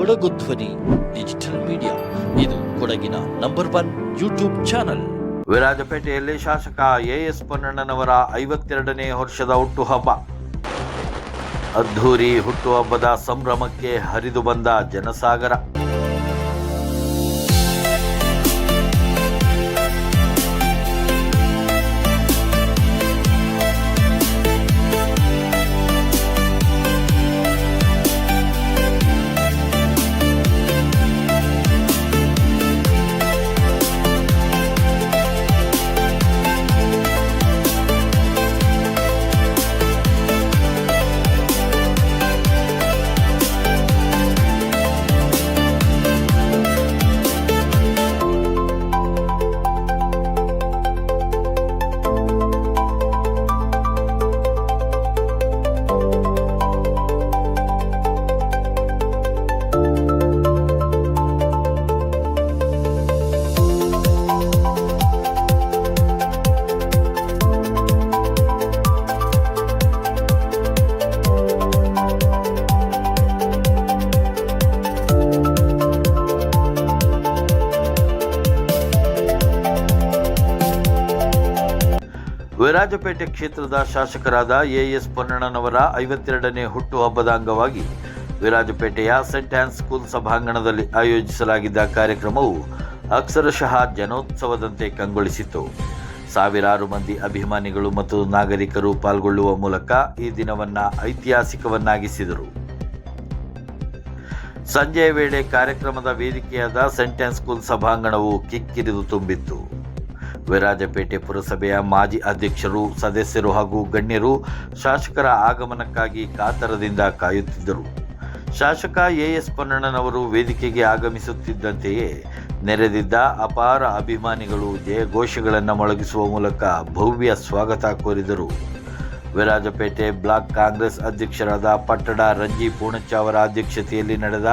ಕೊಡಗು ಧ್ವನಿ digital media. ಇದು ಕೊಡಗಿನ ನಂಬರ್ 1 ಯೂಟ್ಯೂಬ್ ಚಾನಲ್. ವಿರಾಜಪೇಟೆಯಲ್ಲಿ ಶಾಸಕ ಎಎಸ್ ಪೊನ್ನಣ್ಣನವರ 52ನೇ ವರ್ಷದ ಹುಟ್ಟುಹಬ್ಬ. ಅದ್ಧೂರಿ ಹುಟ್ಟುಹಬ್ಬದ ಸಂಭ್ರಮಕ್ಕೆ ಹರಿದು ಬಂದ ಜನಸಾಗರ. ವಿರಾಜಪೇಟೆ ಕ್ಷೇತ್ರದ ಶಾಸಕರಾದ ಎಎಸ್ ಪೊನ್ನಣ್ಣನವರ 52ನೇ ಹುಟ್ಟುಹಬ್ಬದ ಅಂಗವಾಗಿ ವಿರಾಜಪೇಟೆಯ ಸೆಂಟ್ ಆನ್ಸ್ ಸ್ಕೂಲ್ ಸಭಾಂಗಣದಲ್ಲಿ ಆಯೋಜಿಸಲಾಗಿದ್ದ ಕಾರ್ಯಕ್ರಮವು ಅಕ್ಷರಶಃ ಜನೋತ್ಸವದಂತೆ ಕಂಗೊಳಿಸಿತು. ಸಾವಿರಾರು ಮಂದಿ ಅಭಿಮಾನಿಗಳು ಮತ್ತು ನಾಗರಿಕರು ಪಾಲ್ಗೊಳ್ಳುವ ಮೂಲಕ ಈ ದಿನವನ್ನು ಐತಿಹಾಸಿಕವನ್ನಾಗಿಸಿದರು. ಸಂಜೆಯ ವೇಳೆ ಕಾರ್ಯಕ್ರಮದ ವೇದಿಕೆಯಾದ ಸೆಂಟ್ ಆನ್ಸ್ ಸ್ಕೂಲ್ ಸಭಾಂಗಣವು ಕಿಕ್ಕಿರಿದು ತುಂಬಿತ್ತು. ವಿರಾಜಪೇಟೆ ಪುರಸಭೆಯ ಮಾಜಿ ಅಧ್ಯಕ್ಷರು, ಸದಸ್ಯರು ಹಾಗೂ ಗಣ್ಯರು ಶಾಸಕರ ಆಗಮನಕ್ಕಾಗಿ ಕಾತರದಿಂದ ಕಾಯುತ್ತಿದ್ದರು. ಶಾಸಕ ಎಎಸ್ ಪೊನ್ನಣ್ಣನವರು ವೇದಿಕೆಗೆ ಆಗಮಿಸುತ್ತಿದ್ದಂತೆಯೇ ನೆರೆದಿದ್ದ ಅಪಾರ ಅಭಿಮಾನಿಗಳು ಜಯಘೋಷಗಳನ್ನು ಮೊಳಗಿಸುವ ಮೂಲಕ ಭವ್ಯ ಸ್ವಾಗತ ಕೋರಿದರು. ವಿರಾಜಪೇಟೆ ಬ್ಲಾಕ್ ಕಾಂಗ್ರೆಸ್ ಅಧ್ಯಕ್ಷರಾದ ಪಟ್ಟಣ ರಂಜಿ ಪೂಣಚ್ಚ ಅವರ ಅಧ್ಯಕ್ಷತೆಯಲ್ಲಿ ನಡೆದ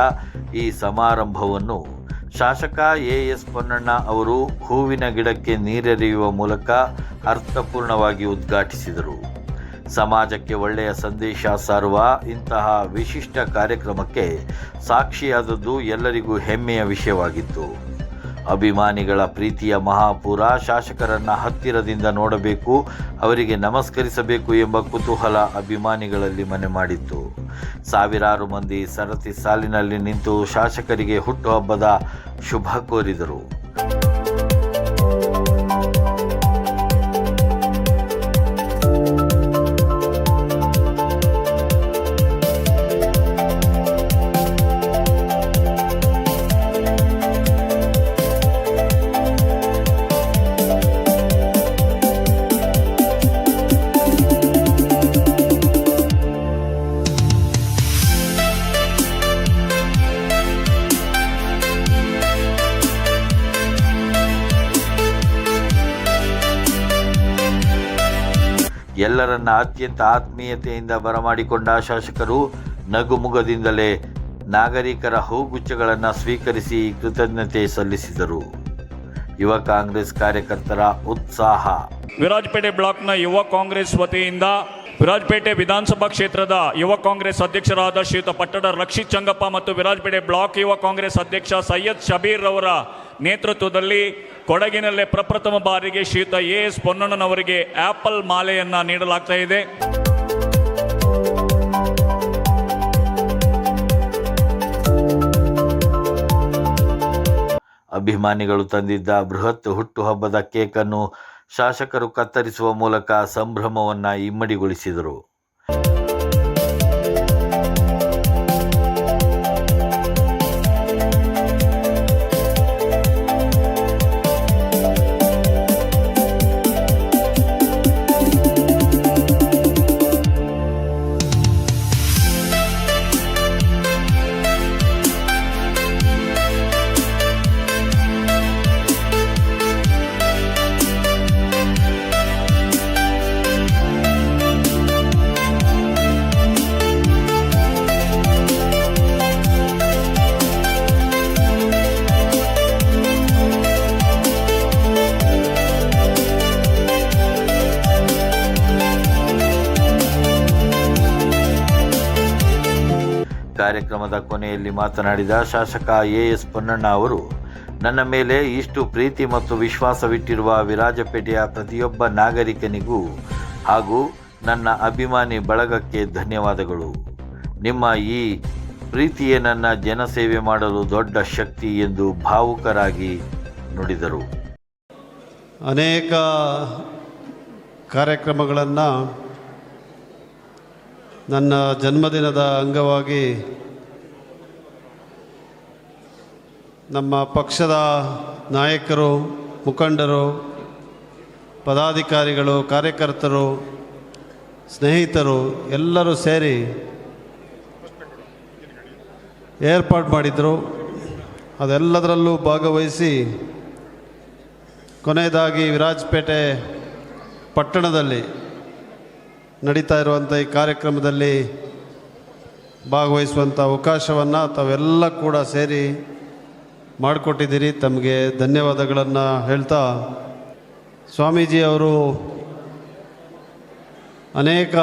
ಈ ಸಮಾರಂಭವನ್ನು ಶಾಸಕ ಎಎಸ್ ಪೊನ್ನಣ್ಣ ಅವರು ಹೂವಿನ ಗಿಡಕ್ಕೆ ನೀರೆರೆಯುವ ಮೂಲಕ ಅರ್ಥಪೂರ್ಣವಾಗಿ ಉದ್ಘಾಟಿಸಿದರು. ಸಮಾಜಕ್ಕೆ ಒಳ್ಳೆಯ ಸಂದೇಶ ಸಾರುವ ಇಂತಹ ವಿಶಿಷ್ಟ ಕಾರ್ಯಕ್ರಮಕ್ಕೆ ಸಾಕ್ಷಿಯಾದದ್ದು ಎಲ್ಲರಿಗೂ ಹೆಮ್ಮೆಯ ವಿಷಯವಾಗಿತ್ತು. ಅಭಿಮಾನಿಗಳ ಪ್ರೀತಿಯ ಮಹಾಪೂರ ಶಾಸಕರನ್ನು ಹತ್ತಿರದಿಂದ ನೋಡಬೇಕು, ಅವರಿಗೆ ನಮಸ್ಕರಿಸಬೇಕು ಎಂಬ ಕುತೂಹಲ ಅಭಿಮಾನಿಗಳಲ್ಲಿ ಮನೆ ಮಾಡಿತ್ತು. ಸಾವಿರಾರು ಮಂದಿ ಸರತಿ ಸಾಲಿನಲ್ಲಿ ನಿಂತು ಶಾಸಕರಿಗೆ ಹುಟ್ಟುಹಬ್ಬದ ಶುಭ ಕೋರಿದರು. ಎಲ್ಲರನ್ನ ಅತ್ಯಂತ ಆತ್ಮೀಯತೆಯಿಂದ ಬರಮಾಡಿಕೊಂಡ ಶಾಸಕರು ನಗುಮುಗದಿಂದಲೇ ನಾಗರಿಕರ ಹೂಗುಚ್ಛಗಳನ್ನು ಸ್ವೀಕರಿಸಿ ಕೃತಜ್ಞತೆ ಸಲ್ಲಿಸಿದರು. ಯುವ ಕಾಂಗ್ರೆಸ್ ಕಾರ್ಯಕರ್ತರ ಉತ್ಸಾಹ. ವಿರಾಜಪೇಟೆ ಬ್ಲಾಕ್ನ ಯುವ ಕಾಂಗ್ರೆಸ್ ವತಿಯಿಂದ ವಿರಾಜಪೇಟೆ ವಿಧಾನಸಭಾ ಕ್ಷೇತ್ರದ ಯುವ ಕಾಂಗ್ರೆಸ್ ಅಧ್ಯಕ್ಷರಾದ ಶ್ರೀಯುತ ಪಟ್ಟಣ ರಕ್ಷಿತ್ ಚಂಗಪ್ಪ ಮತ್ತು ವಿರಾಜಪೇಟೆ ಬ್ಲಾಕ್ ಯುವ ಕಾಂಗ್ರೆಸ್ ಅಧ್ಯಕ್ಷ ಸೈಯದ್ ಶಬೀರ್ ಅವರ ನೇತೃತ್ವದಲ್ಲಿ ಕೊಡಗಿನಲ್ಲೇ ಪ್ರಪ್ರಥಮ ಬಾರಿಗೆ ಶ್ರೀಯುತ ಎಎಸ್ ಪೊನ್ನಣ್ಣನವರಿಗೆ ಆಪಲ್ ಮಾಲೆಯನ್ನು ನೀಡಲಾಗ್ತಾ ಇದೆ. ಅಭಿಮಾನಿಗಳು ತಂದಿದ್ದ ಬೃಹತ್ ಹುಟ್ಟುಹಬ್ಬದ ಕೇಕನ್ನು ಶಾಸಕರು ಕತ್ತರಿಸುವ ಮೂಲಕ ಸಂಭ್ರಮವನ್ನು ಇಮ್ಮಡಿಗೊಳಿಸಿದರು. ಕಾರ್ಯಕ್ರಮದ ಕೊನೆಯಲ್ಲಿ ಮಾತನಾಡಿದ ಶಾಸಕ ಎಎಸ್ ಪೊನ್ನಣ್ಣ ಅವರು, ನನ್ನ ಮೇಲೆ ಇಷ್ಟು ಪ್ರೀತಿ ಮತ್ತು ವಿಶ್ವಾಸವಿಟ್ಟಿರುವ ವಿರಾಜಪೇಟೆಯ ಪ್ರತಿಯೊಬ್ಬ ನಾಗರಿಕನಿಗೂ ಹಾಗೂ ನನ್ನ ಅಭಿಮಾನಿ ಬಳಗಕ್ಕೆ ಧನ್ಯವಾದಗಳು. ನಿಮ್ಮ ಈ ಪ್ರೀತಿಯೇ ನನ್ನ ಜನಸೇವೆ ಮಾಡಲು ದೊಡ್ಡ ಶಕ್ತಿ ಎಂದು ಭಾವುಕರಾಗಿ ನುಡಿದರು. ಅನೇಕ ಕಾರ್ಯಕ್ರಮಗಳನ್ನು ನನ್ನ ಜನ್ಮದಿನದ ಅಂಗವಾಗಿ ನಮ್ಮ ಪಕ್ಷದ ನಾಯಕರು, ಮುಖಂಡರು, ಪದಾಧಿಕಾರಿಗಳು, ಕಾರ್ಯಕರ್ತರು, ಸ್ನೇಹಿತರು ಎಲ್ಲರೂ ಸೇರಿ ಏರ್ಪಾಡು ಮಾಡಿದರು. ಅದೆಲ್ಲದರಲ್ಲೂ ಭಾಗವಹಿಸಿ ಕೊನೆಯದಾಗಿ ವಿರಾಜಪೇಟೆ ಪಟ್ಟಣದಲ್ಲಿ ನಡೀತಾ ಇರುವಂಥ ಈ ಕಾರ್ಯಕ್ರಮದಲ್ಲಿ ಭಾಗವಹಿಸುವಂಥ ಅವಕಾಶವನ್ನು ತಾವೆಲ್ಲ ಕೂಡ ಸೇರಿ ಮಾಡಿಕೊಟ್ಟಿದ್ದೀರಿ. ತಮಗೆ ಧನ್ಯವಾದಗಳನ್ನು ಹೇಳ್ತಾ, ಸ್ವಾಮೀಜಿ ಅವರು ಅನೇಕ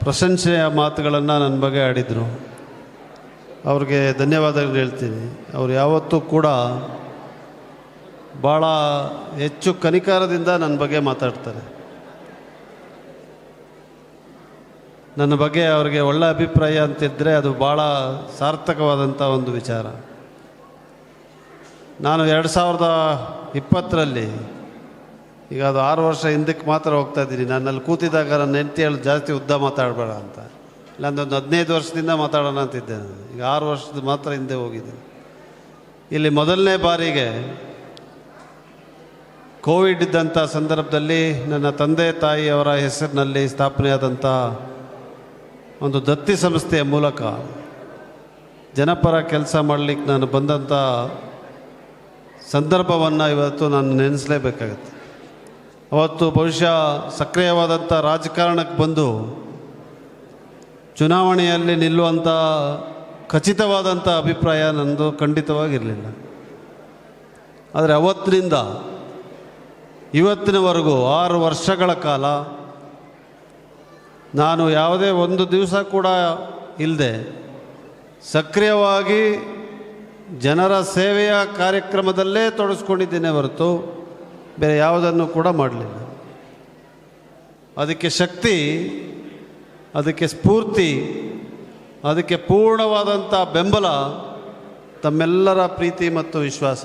ಪ್ರಶಂಸೆಯ ಮಾತುಗಳನ್ನು ನನ್ನ ಬಗ್ಗೆ ಆಡಿದರು. ಅವ್ರಿಗೆ ಧನ್ಯವಾದಗಳು ಹೇಳ್ತೀನಿ. ಅವರು ಯಾವತ್ತೂ ಕೂಡ ಭಾಳ ಹೆಚ್ಚು ಕನಿಕಾರದಿಂದ ನನ್ನ ಬಗ್ಗೆ ಮಾತಾಡ್ತಾರೆ. ನನ್ನ ಬಗ್ಗೆ ಅವ್ರಿಗೆ ಒಳ್ಳೆ ಅಭಿಪ್ರಾಯ ಅಂತಿದ್ದರೆ ಅದು ಭಾಳ ಸಾರ್ಥಕವಾದಂಥ ಒಂದು ವಿಚಾರ. ನಾನು 2020ರಲ್ಲಿ, ಈಗ ಅದು 6 ವರ್ಷ ಹಿಂದಕ್ಕೆ ಮಾತ್ರ ಹೋಗ್ತಾ ಇದ್ದೀನಿ. ನನ್ನಲ್ಲಿ ಕೂತಿದ್ದಾಗ ನನ್ನ ಹೆಂಡತಿ ಹೇಳಿ ಜಾಸ್ತಿ ಉದ್ದ ಮಾತಾಡಬೇಡ ಅಂತ, ಇಲ್ಲಾಂದೊಂದು 15 ವರ್ಷದಿಂದ ಮಾತಾಡೋಣ ಅಂತಿದ್ದೆ. ನಾನು ಈಗ 6 ವರ್ಷದ ಮಾತ್ರ ಹಿಂದೆ ಹೋಗಿದ್ದೀನಿ. ಇಲ್ಲಿ ಮೊದಲನೇ ಬಾರಿಗೆ ಕೋವಿಡ್ ಇದ್ದಂಥ ಸಂದರ್ಭದಲ್ಲಿ ನನ್ನ ತಂದೆ ತಾಯಿಯವರ ಹೆಸರಿನಲ್ಲಿ ಸ್ಥಾಪನೆಯಾದಂಥ ಒಂದು ದತ್ತಿ ಸಂಸ್ಥೆಯ ಮೂಲಕ ಜನಪರ ಕೆಲಸ ಮಾಡಲಿಕ್ಕೆ ನಾನು ಬಂದಂಥ ಸಂದರ್ಭವನ್ನು ಇವತ್ತು ನಾನು ನೆನೆಸಲೇಬೇಕಾಗತ್ತೆ. ಅವತ್ತು ಬಹುಶಃ ಸಕ್ರಿಯವಾದಂಥ ರಾಜಕಾರಣಕ್ಕೆ ಬಂದು ಚುನಾವಣೆಯಲ್ಲಿ ನಿಲ್ಲುವಂಥ ಖಚಿತವಾದಂಥ ಅಭಿಪ್ರಾಯ ನನ್ನದು ಖಂಡಿತವಾಗಿರಲಿಲ್ಲ. ಆದರೆ ಅವತ್ತಿನಿಂದ ಇವತ್ತಿನವರೆಗೂ 6 ವರ್ಷಗಳ ಕಾಲ ನಾನು ಯಾವುದೇ ಒಂದು ದಿವಸ ಕೂಡ ಇಲ್ಲದೆ ಸಕ್ರಿಯವಾಗಿ ಜನರ ಸೇವೆಯ ಕಾರ್ಯಕ್ರಮದಲ್ಲೇ ತೊಡಗಿಸ್ಕೊಂಡಿದ್ದೇನೆ ಹೊರತು ಬೇರೆ ಯಾವುದನ್ನು ಕೂಡ ಮಾಡಲಿಲ್ಲ. ಅದಕ್ಕೆ ಶಕ್ತಿ, ಅದಕ್ಕೆ ಸ್ಫೂರ್ತಿ, ಅದಕ್ಕೆ ಪೂರ್ಣವಾದಂಥ ಬೆಂಬಲ ತಮ್ಮೆಲ್ಲರ ಪ್ರೀತಿ ಮತ್ತು ವಿಶ್ವಾಸ.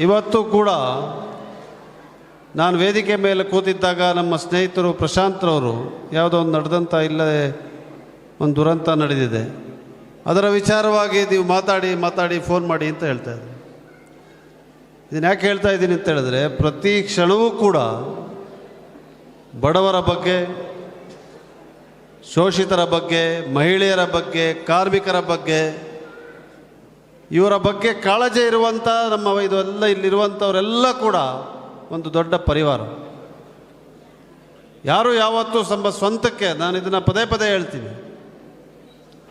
ಇವತ್ತು ಕೂಡ ನಾನು ವೇದಿಕೆ ಮೇಲೆ ಕೂತಿದ್ದಾಗ ನಮ್ಮ ಸ್ನೇಹಿತರು ಪ್ರಶಾಂತ್ರವರು ಯಾವುದೋ ಒಂದು ನಡೆದಂಥ ಇಲ್ಲದೆ ಒಂದು ದುರಂತ ನಡೆದಿದೆ, ಅದರ ವಿಚಾರವಾಗಿ ನೀವು ಮಾತಾಡಿ ಫೋನ್ ಮಾಡಿ ಅಂತ ಹೇಳ್ತಾ ಇದ್ದೀನಿ. ಇದನ್ನು ಯಾಕೆ ಹೇಳ್ತಾ ಇದ್ದೀನಿ ಅಂತ ಹೇಳಿದ್ರೆ, ಪ್ರತಿ ಕ್ಷಣವೂ ಕೂಡ ಬಡವರ ಬಗ್ಗೆ, ಶೋಷಿತರ ಬಗ್ಗೆ, ಮಹಿಳೆಯರ ಬಗ್ಗೆ, ಕಾರ್ಮಿಕರ ಬಗ್ಗೆ, ಇವರ ಬಗ್ಗೆ ಕಾಳಜಿ ಇರುವಂಥ ನಮ್ಮ ಇದೆಲ್ಲ ಇಲ್ಲಿರುವಂಥವರೆಲ್ಲ ಕೂಡ ಒಂದು ದೊಡ್ಡ ಪರಿವಾರ. ಯಾರು ಯಾವತ್ತೂ ಸ್ವಂತಕ್ಕೆ, ನಾನು ಇದನ್ನು ಪದೇ ಪದೇ ಹೇಳ್ತೀನಿ,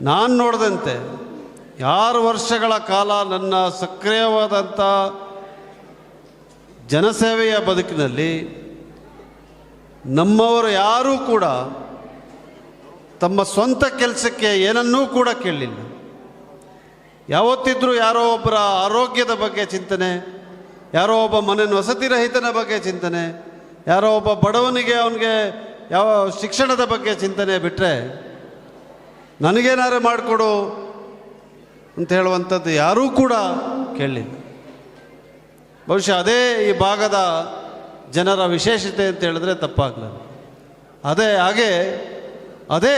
ನಾನು ನೋಡಿದಂತೆ 6 ವರ್ಷಗಳ ಕಾಲ ನನ್ನ ಸಕ್ರಿಯವಾದಂಥ ಜನಸೇವೆಯ ಬದುಕಿನಲ್ಲಿ ನಮ್ಮವರು ಯಾರೂ ಕೂಡ ತಮ್ಮ ಸ್ವಂತ ಕೆಲಸಕ್ಕೆ ಏನನ್ನೂ ಕೂಡ ಕೇಳಲಿಲ್ಲ. ಯಾವತ್ತಿದ್ರೂ ಯಾರೋ ಒಬ್ಬರ ಆರೋಗ್ಯದ ಬಗ್ಗೆ ಚಿಂತನೆ, ಯಾರೋ ಒಬ್ಬ ಮನೆಯ ವಸತಿ ರಹಿತನ ಬಗ್ಗೆ ಚಿಂತನೆ, ಯಾರೋ ಒಬ್ಬ ಬಡವನಿಗೆ ಅವನಿಗೆ ಯಾವ ಶಿಕ್ಷಣದ ಬಗ್ಗೆ ಚಿಂತನೆ ಬಿಟ್ಟರೆ ನನಗೇನಾರು ಮಾಡಿಕೊಡು ಅಂತ ಹೇಳುವಂಥದ್ದು ಯಾರೂ ಕೂಡ ಕೇಳಲಿಲ್ಲ. ಬಹುಶಃ ಅದೇ ಈ ಭಾಗದ ಜನರ ವಿಶೇಷತೆ ಅಂತ ಹೇಳಿದ್ರೆ ತಪ್ಪಾಗಲ್ಲ. ಅದೇ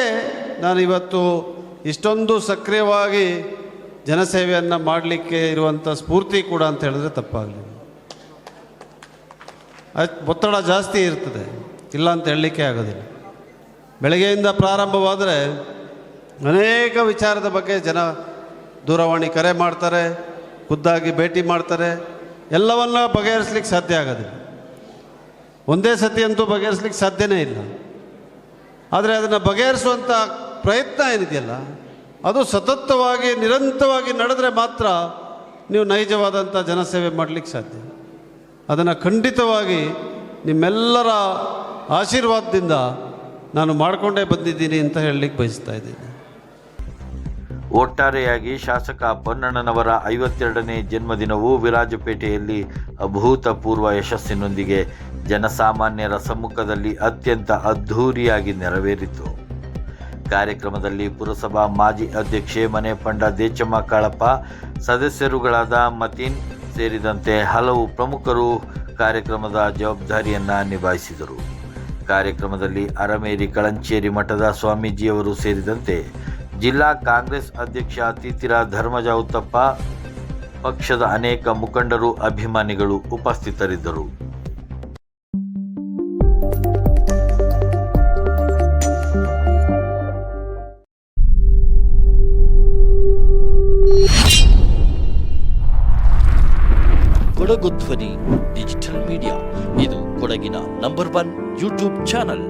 ನಾನು ಇವತ್ತು ಇಷ್ಟೊಂದು ಸಕ್ರಿಯವಾಗಿ ಜನಸೇವೆಯನ್ನು ಮಾಡಲಿಕ್ಕೆ ಇರುವಂಥ ಸ್ಫೂರ್ತಿ ಕೂಡ ಅಂತ ಹೇಳಿದ್ರೆ ತಪ್ಪಾಗಲಿಲ್ಲ. ಒತ್ತಡ ಜಾಸ್ತಿ ಇರ್ತದೆ, ಇಲ್ಲ ಅಂತ ಹೇಳಲಿಕ್ಕೆ ಆಗೋದಿಲ್ಲ. ಬೆಳಗ್ಗೆಯಿಂದ ಪ್ರಾರಂಭವಾದರೆ ಅನೇಕ ವಿಚಾರದ ಬಗ್ಗೆ ಜನ ದೂರವಾಣಿ ಕರೆ ಮಾಡ್ತಾರೆ, ಖುದ್ದಾಗಿ ಭೇಟಿ ಮಾಡ್ತಾರೆ. ಎಲ್ಲವನ್ನ ಬಗೆಹರಿಸ್ಲಿಕ್ಕೆ ಸಾಧ್ಯ ಆಗೋದಿಲ್ಲ, ಒಂದೇ ಸತಿ ಅಂತೂ ಬಗೆಹರಿಸ್ಲಿಕ್ಕೆ ಸಾಧ್ಯನೇ ಇಲ್ಲ. ಆದರೆ ಅದನ್ನು ಬಗೆಹರಿಸುವಂಥ ಪ್ರಯತ್ನ ಏನಿದೆಯಲ್ಲ, ಅದು ಸತತವಾಗಿ ನಿರಂತರವಾಗಿ ನಡೆದರೆ ಮಾತ್ರ ನೀವು ನೈಜವಾದಂಥ ಜನಸೇವೆ ಮಾಡಲಿಕ್ಕೆ ಸಾಧ್ಯ. ಅದನ್ನು ಖಂಡಿತವಾಗಿ ನಿಮ್ಮೆಲ್ಲರ ಆಶೀರ್ವಾದದಿಂದ ನಾನು ಮಾಡಿಕೊಂಡೇ ಬಂದಿದ್ದೀನಿ ಅಂತ ಹೇಳಲಿಕ್ಕೆ ಬಯಸ್ತಾ ಇದ್ದೀನಿ. ಒಟ್ಟಾರೆಯಾಗಿ ಶಾಸಕ ಪೊನ್ನಣ್ಣನವರ 52ನೇ ಜನ್ಮದಿನವು ವಿರಾಜಪೇಟೆಯಲ್ಲಿ ಅಭೂತಪೂರ್ವ ಯಶಸ್ಸಿನೊಂದಿಗೆ ಜನಸಾಮಾನ್ಯರ ಸಮ್ಮುಖದಲ್ಲಿ ಅತ್ಯಂತ ಅದ್ಧೂರಿಯಾಗಿ ನೆರವೇರಿತು. ಕಾರ್ಯಕ್ರಮದಲ್ಲಿ ಪುರಸಭಾ ಮಾಜಿ ಅಧ್ಯಕ್ಷೆ ಮನೆಪಂಡ ದೇಚಮ್ಮ ಕಾಳಪ್ಪ, ಸದಸ್ಯರುಗಳಾದ ಮತೀನ್ ಸೇರಿದಂತೆ ಹಲವು ಪ್ರಮುಖರು ಕಾರ್ಯಕ್ರಮದ ಜವಾಬ್ದಾರಿಯನ್ನು ನಿಭಾಯಿಸಿದರು. ಕಾರ್ಯಕ್ರಮದಲ್ಲಿ ಅರಮೇರಿ ಕಳಂಚೇರಿ ಮಠದ ಸ್ವಾಮೀಜಿಯವರು ಸೇರಿದಂತೆ ಜಿಲ್ಲಾ ಕಾಂಗ್ರೆಸ್ ಅಧ್ಯಕ್ಷ ತೀತಿರ ಧರ್ಮಜ ಉತ್ತಪ್ಪ, ಪಕ್ಷದ ಅನೇಕ ಮುಖಂಡರು, ಅಭಿಮಾನಿಗಳು ಉಪಸ್ಥಿತರಿದ್ದರು. ಕೊಡಗು ಧ್ವನಿ ಡಿಜಿಟಲ್ ಮೀಡಿಯಾ, ಇದು ಕೊಡಗಿನ ನಂಬರ್ 1 ಯೂಟ್ಯೂಬ್ ಚಾನಲ್.